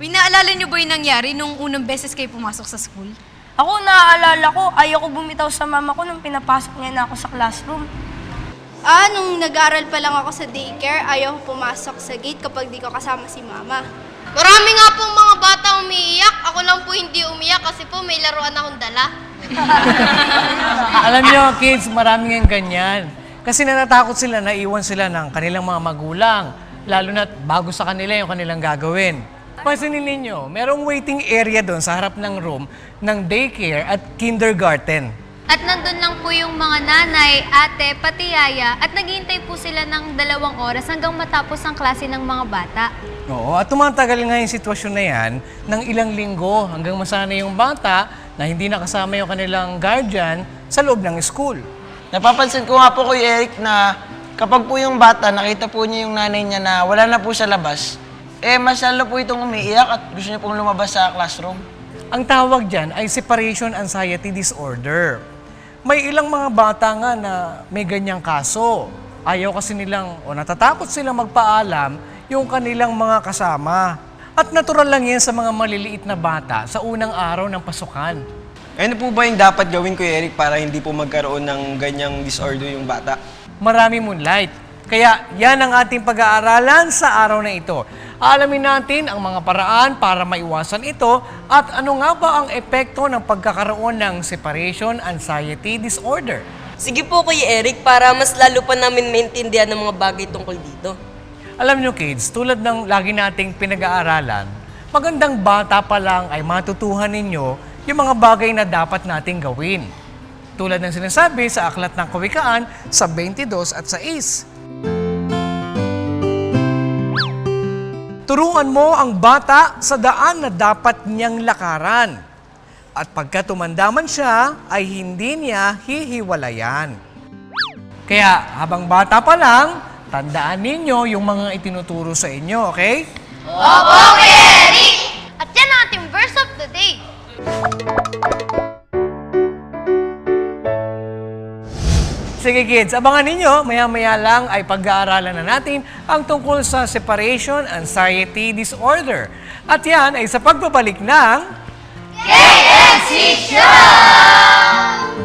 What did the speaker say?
Uy, naalala niyo ba yung nangyari nung unang beses kayo pumasok sa school? Ako, naaalala ko, ayaw ko bumitaw sa mama ko nung pinapasok niya na ako sa classroom. Nung nag-aral pa lang ako sa daycare, ayaw ko pumasok sa gate kapag di ko kasama si mama. Marami nga pong mga bata umiiyak. Ako lang po hindi umiyak kasi po may laruan akong dala. Alam niyo, kids, marami nga ganyan. Kasi natatakot sila na iwan sila ng kanilang mga magulang. Lalo na bago sa kanila yung kanilang gagawin. Pansinin ninyo, merong waiting area doon sa harap ng room ng daycare at kindergarten. At nandun lang po yung mga nanay, ate, pati yaya at naghihintay po sila ng 2 oras hanggang matapos ang klase ng mga bata. Oo, at tumatagal nga yung sitwasyon na yan ng ilang linggo hanggang masanay yung bata na hindi nakasama yung kanilang guardian sa loob ng school. Napapansin ko nga po, Kuya Eric, na kapag po yung bata, nakita po niya yung nanay niya na wala na po sa labas, mas lalo po itong umiiyak at gusto niya pong lumabas sa classroom. Ang tawag dyan ay separation anxiety disorder. May ilang mga bata nga na may ganyang kaso. Ayaw kasi nilang o natatakot silang magpaalam yung kanilang mga kasama. At natural lang yan sa mga maliliit na bata sa unang araw ng pasukan. Ano po ba yung dapat gawin, Kuya Eric, para hindi po magkaroon ng ganyang disorder yung bata? Marami moonlight. Kaya yan ang ating pag-aaralan sa araw na ito. Alamin natin ang mga paraan para maiwasan ito at ano nga ba ang epekto ng pagkakaroon ng separation anxiety disorder. Sige po, Kuya Eric, para mas lalo pa namin maintindihan ng mga bagay tungkol dito. Alam nyo kids, tulad ng lagi nating pinag-aaralan, magandang bata pa lang ay matutuhan ninyo yung mga bagay na dapat nating gawin. Tulad ng sinasabi sa Aklat ng Kawikaan sa 22 at 6. Turuan mo ang bata sa daan na dapat niyang lakaran. At pagka tumandaman siya, ay hindi niya hihiwalayan. Kaya habang bata pa lang, tandaan ninyo yung mga itinuturo sa inyo, okay? Opo, Kuya Eric! At yan ang ating verse of the day. Sige kids, abangan ninyo, maya-maya lang ay pag-aaralan na natin ang tungkol sa separation anxiety disorder. At yan ay sa pagbabalik ng KNC Show!